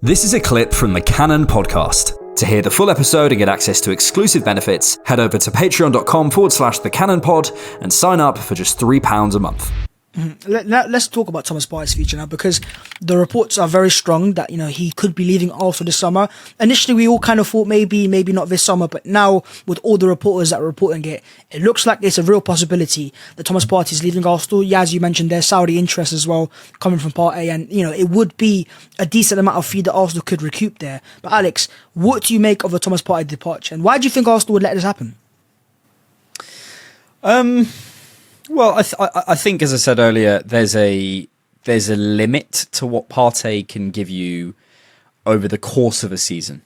This is a clip from the Cannon podcast. To hear the full episode and get access to exclusive benefits, head over to patreon.com/thecannonpod and sign up for just £3 a month. Let's talk about Thomas Partey's future now, because the reports are very strong that he could be leaving Arsenal this summer. Initially, we all kind of thought maybe not this summer, but now with all the reporters that are reporting it, it looks like it's a real possibility that Thomas Partey is leaving Arsenal. Yeah, as you mentioned, there's Saudi interest as well coming from Partey, and it would be a decent amount of fee that Arsenal could recoup there. But Alex, what do you make of the Thomas Partey departure, and why do you think Arsenal would let this happen? Well, I think, as I said earlier, there's a limit to what Partey can give you over the course of a season.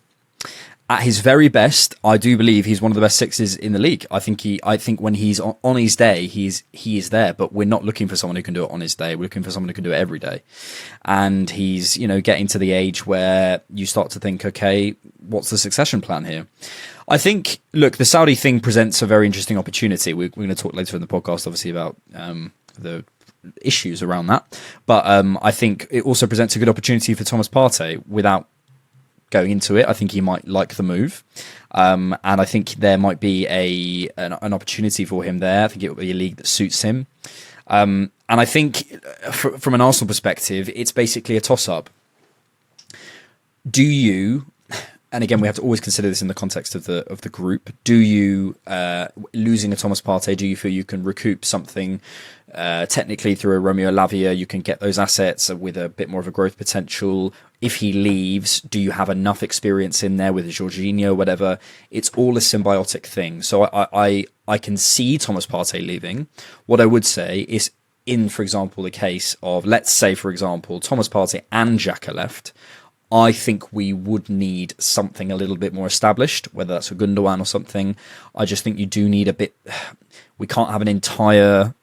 At his very best, I do believe he's one of the best sixes in the league. I think when he's on his day, he is there. But we're not looking for someone who can do it on his day. We're looking for someone who can do it every day. And he's getting to the age where you start to think, okay, what's the succession plan here? I think, look, the Saudi thing presents a very interesting opportunity. We're going to talk later in the podcast, obviously, about the issues around that. But I think it also presents a good opportunity for Thomas Partey. Without going into it, I think he might like the move. And I think there might be an opportunity for him there. I think it will be a league that suits him. And I think from an Arsenal perspective, it's basically a toss-up. Do you... And again, we have to always consider this in the context of the group. Do you, losing a Thomas Partey, do you feel you can recoup something technically through a Romeo Lavia? You can get those assets with a bit more of a growth potential. If he leaves, do you have enough experience in there with Jorginho, whatever? It's all a symbiotic thing. So I can see Thomas Partey leaving. What I would say is, for example, the case of, let's say, for example, Thomas Partey and Xhaka left, I think we would need something a little bit more established, whether that's a Gundogan or something. I just think you do need a bit... We can't have an entire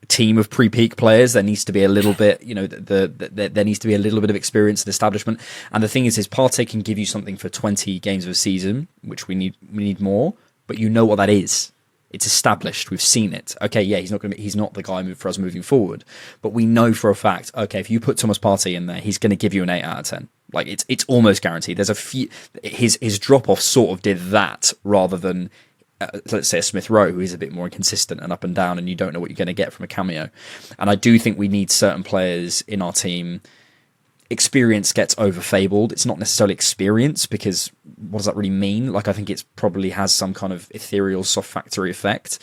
team of pre-peak players. There needs to be a little bit, there needs to be a little bit of experience and establishment. And the thing is Partey can give you something for 20 games of a season, which we need more, but you know what that is. It's established. We've seen it. Okay, yeah, he's not the guy for us moving forward, but we know for a fact. Okay, if you put Thomas Partey in there, he's going to give you an 8 out of 10. Like it's almost guaranteed. There's a few. His drop off sort of did that rather than let's say a Smith Rowe, who is a bit more inconsistent and up and down, and you don't know what you're going to get from a cameo. And I do think we need certain players in our team. Experience gets overfabled. It's not necessarily experience, because what does that really mean? Like, I think it probably has some kind of ethereal soft factory effect.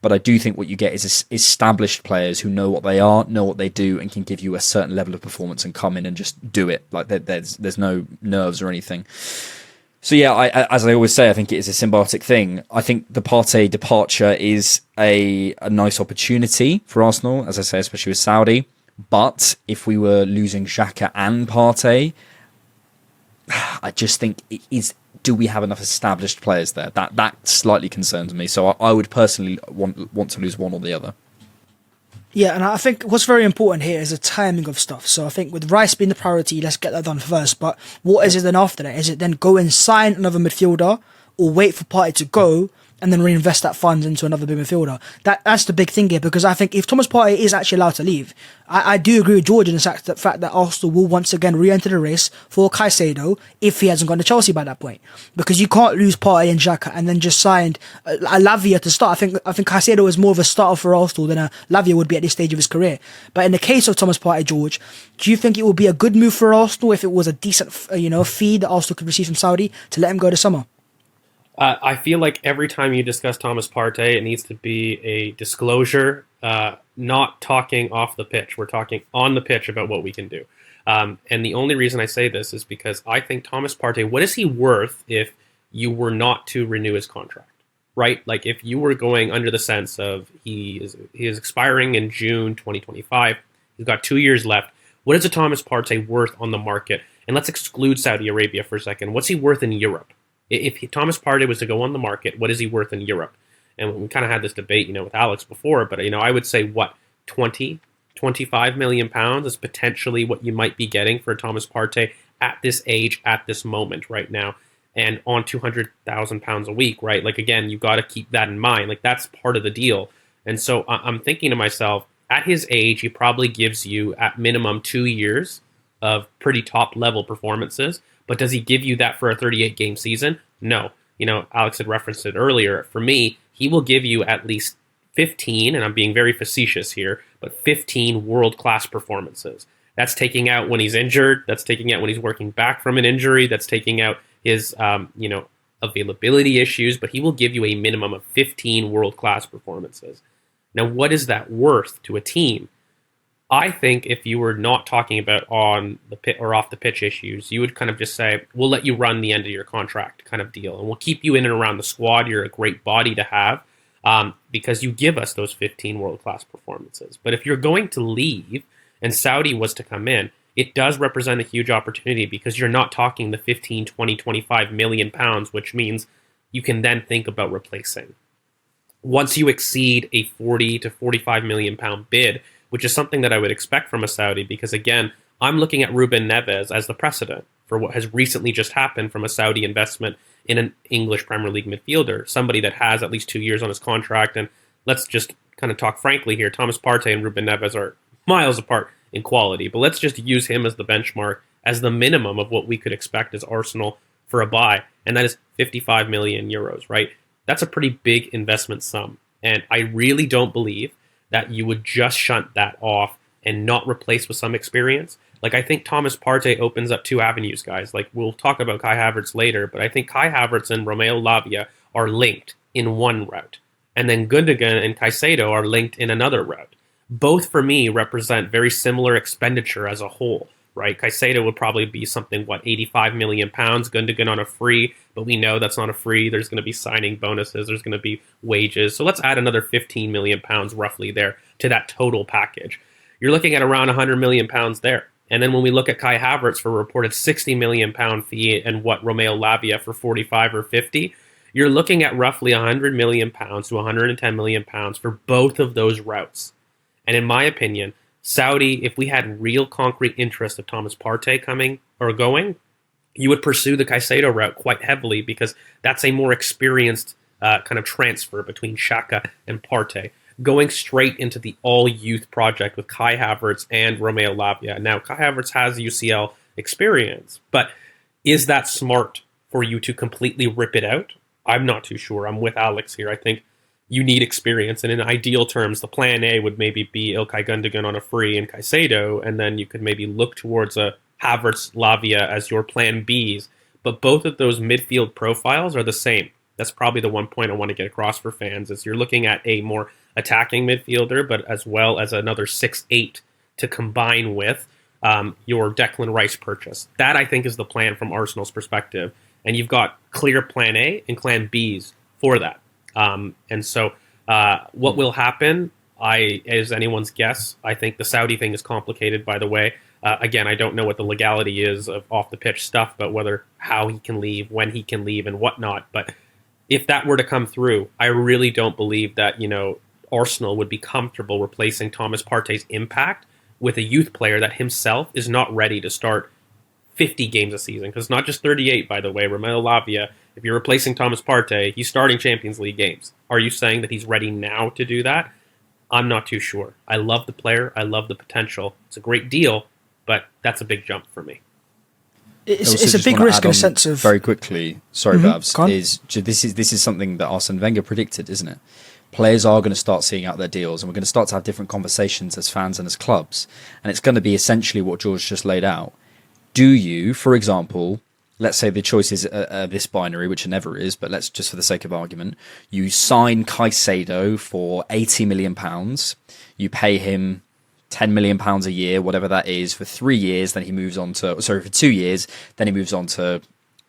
But I do think what you get is established players who know what they are, know what they do, and can give you a certain level of performance and come in and just do it. Like there's no nerves or anything. So yeah, as I always say, I think it is a symbiotic thing. I think the Partey departure is a nice opportunity for Arsenal, as I say, especially with Saudi. But if we were losing Xhaka and Partey, I just think do we have enough established players there? That slightly concerns me. So I would personally want to lose one or the other. Yeah, and I think what's very important here is the timing of stuff. So I think with Rice being the priority, let's get that done first. But what is it then after that? Is it then go and sign another midfielder, or wait for Partey to go and then reinvest that funds into another big midfielder? That's the big thing here, because I think if Thomas Partey is actually allowed to leave, I do agree with George in the fact that Arsenal will once again re-enter the race for Caicedo if he hasn't gone to Chelsea by that point, because you can't lose Partey and Xhaka and then just signed a Lavia to start. I think Caicedo is more of a starter for Arsenal than a Lavia would be at this stage of his career. But in the case of Thomas Partey, George, do you think it would be a good move for Arsenal if it was a decent fee that Arsenal could receive from Saudi to let him go this summer? I feel like every time you discuss Thomas Partey, it needs to be a disclosure, not talking off the pitch. We're talking on the pitch about what we can do. And the only reason I say this is because I think Thomas Partey, what is he worth if you were not to renew his contract, right? Like if you were going under the sense of he is expiring in June 2025, he's got 2 years left. What is a Thomas Partey worth on the market? And let's exclude Saudi Arabia for a second. What's he worth in Europe? If Thomas Partey was to go on the market, what is he worth in Europe? And we kind of had this debate, with Alex before, but, I would say, 25 million pounds is potentially what you might be getting for Thomas Partey at this age, at this moment right now, and on 200,000 pounds a week, right? Like, again, you've got to keep that in mind. Like, that's part of the deal. And so I'm thinking to myself, at his age, he probably gives you, at minimum, 2 years of pretty top level performances. But does he give you that for a 38 game season? No. Alex had referenced it earlier. For me, he will give you at least 15, and I'm being very facetious here, but 15 world-class performances. That's taking out when he's injured. That's taking out when he's working back from an injury. That's taking out his, availability issues. But he will give you a minimum of 15 world-class performances. Now, what is that worth to a team? I think if you were not talking about on the pit or off the pitch issues, you would kind of just say, we'll let you run the end of your contract kind of deal, and we'll keep you in and around the squad. You're a great body to have because you give us those 15 world-class performances. But if you're going to leave and Saudi was to come in, it does represent a huge opportunity because you're not talking the 15, 20, 25 million pounds, which means you can then think about replacing. Once you exceed a 40 to 45 million pound bid, which is something that I would expect from a Saudi, because again, I'm looking at Ruben Neves as the precedent for what has recently just happened from a Saudi investment in an English Premier League midfielder, somebody that has at least 2 years on his contract. And let's just kind of talk frankly here, Thomas Partey and Ruben Neves are miles apart in quality, but let's just use him as the benchmark, as the minimum of what we could expect as Arsenal for a buy, and that is 55 million euros, right? That's a pretty big investment sum, and I really don't believe that you would just shunt that off and not replace with some experience. Like, I think Thomas Partey opens up two avenues, guys. Like, we'll talk about Kai Havertz later, but I think Kai Havertz and Romeo Lavia are linked in one route, and then Gundogan and Caicedo are linked in another route. Both, for me, represent very similar expenditure as a whole, right? Caicedo would probably be something, 85 million pounds, Gundogan on a free, but we know that's not a free. There's going to be signing bonuses. There's going to be wages. So let's add another 15 million pounds roughly there to that total package. You're looking at around 100 million pounds there. And then when we look at Kai Havertz for a reported 60 million pound fee and Romeo Lavia for 45 or 50, you're looking at roughly 100 million pounds to 110 million pounds for both of those routes. And in my opinion, Saudi, if we had real concrete interest of Thomas Partey coming or going, you would pursue the Caicedo route quite heavily because that's a more experienced kind of transfer between Xhaka and Partey. Going straight into the all-youth project with Kai Havertz and Romeo Lavia. Now, Kai Havertz has UCL experience, but is that smart for you to completely rip it out? I'm not too sure. I'm with Alex here. I think you need experience, and in ideal terms, the plan A would maybe be Ilkay Gundogan on a free and Caicedo, and then you could maybe look towards a Havertz Lavia as your plan Bs. But both of those midfield profiles are the same. That's probably the one point I want to get across for fans, is you're looking at a more attacking midfielder, but as well as another 6'8" to combine with your Declan Rice purchase. That, I think, is the plan from Arsenal's perspective. And you've got clear plan A and plan Bs for that. And so what will happen, as anyone's guess, I think the Saudi thing is complicated, by the way. Again, I don't know what the legality is of off-the-pitch stuff, but how he can leave, when he can leave, and whatnot. But if that were to come through, I really don't believe that, Arsenal would be comfortable replacing Thomas Partey's impact with a youth player that himself is not ready to start 50 games a season. Because not just 38, by the way. Romeo Lavia, if you're replacing Thomas Partey, he's starting Champions League games. Are you saying that he's ready now to do that? I'm not too sure. I love the player. I love the potential. It's a great deal, but that's a big jump for me. It's a big risk in a sense of... Very quickly, sorry, Bhavs, this is something that Arsene Wenger predicted, isn't it? Players are going to start seeing out their deals, and we're going to start to have different conversations as fans and as clubs. And it's going to be essentially what George just laid out. Do you, for example, let's say the choice is this binary, which it never is, but let's just for the sake of argument, you sign Caicedo for £80 million, you pay him £10 million a year, whatever that is, for 3 years, then he moves on to, for 2 years, then he moves on to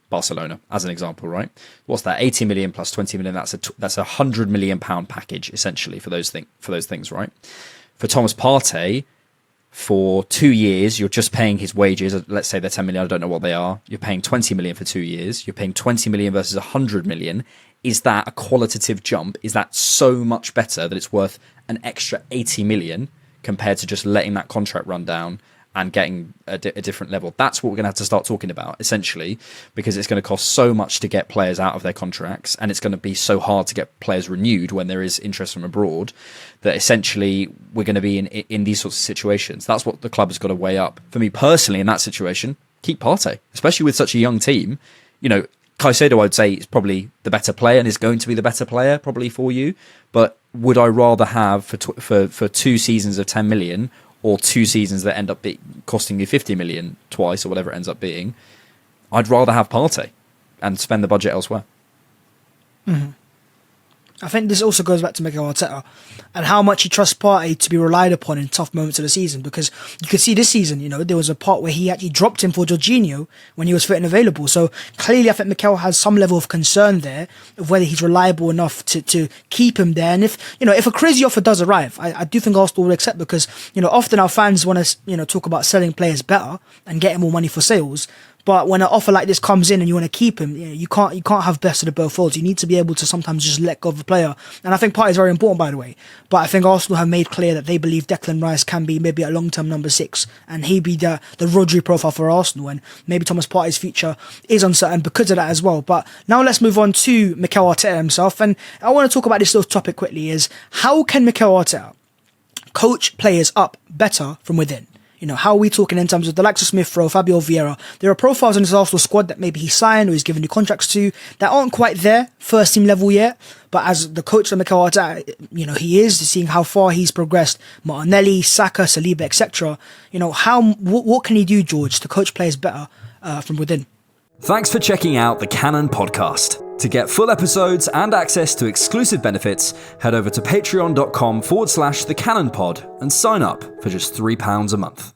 Barcelona, as an example, right? What's that? 80 million plus 20 million. That's a £100 million package essentially for those things, right? For Thomas Partey, for 2 years, you're just paying his wages. Let's say they're 10 million. I don't know what they are. You're paying 20 million for 2 years. You're paying 20 million versus 100 million. Is that a qualitative jump? Is that so much better that it's worth an extra 80 million compared to just letting that contract run down and getting a different level. That's what we're going to have to start talking about, essentially, because it's going to cost so much to get players out of their contracts, and it's going to be so hard to get players renewed when there is interest from abroad, that essentially we're going to be in these sorts of situations. That's what the club has got to weigh up. For me personally, in that situation, keep Partey, especially with such a young team. You know, Caicedo, I'd say, is probably the better player and is going to be the better player probably for you. But would I rather have for 2 seasons of 10 million or 2 seasons that end up costing you 50 million twice or whatever it ends up being? I'd rather have Partey and spend the budget elsewhere. Mm-hmm. I think this also goes back to Mikel Arteta and how much he trusts Partey to be relied upon in tough moments of the season, because you could see this season, you know, there was a part where he actually dropped him for Jorginho when he was fit and available. So clearly I think Mikel has some level of concern there of whether he's reliable enough to keep him there. And if a crazy offer does arrive, I do think Arsenal will accept, because, you know, often our fans want to, you know, talk about selling players better and getting more money for sales. But when an offer like this comes in and you want to keep him, you know, you can't have best of the both worlds. You need to be able to sometimes just let go of a player. And I think Partey is very important, by the way. But I think Arsenal have made clear that they believe Declan Rice can be maybe a long-term number 6, and he be the Rodri profile for Arsenal. And maybe Thomas Partey's future is uncertain because of that as well. But now let's move on to Mikel Arteta himself. And I want to talk about this little topic quickly: is how can Mikel Arteta coach players up better from within? You know, how are we talking in terms of the likes of Smith Rowe, Fabio Vieira? There are profiles in his Arsenal squad that maybe he signed or he's given new contracts to that aren't quite there, first team level yet. But as the coach of Mikel Arteta, you know, he is seeing how far he's progressed. Martinelli, Saka, Saliba, etc. You know, what can he do, George, to coach players better from within? Thanks for checking out the Cannon Podcast. To get full episodes and access to exclusive benefits, head over to patreon.com/thecannonpod and sign up for just £3 a month.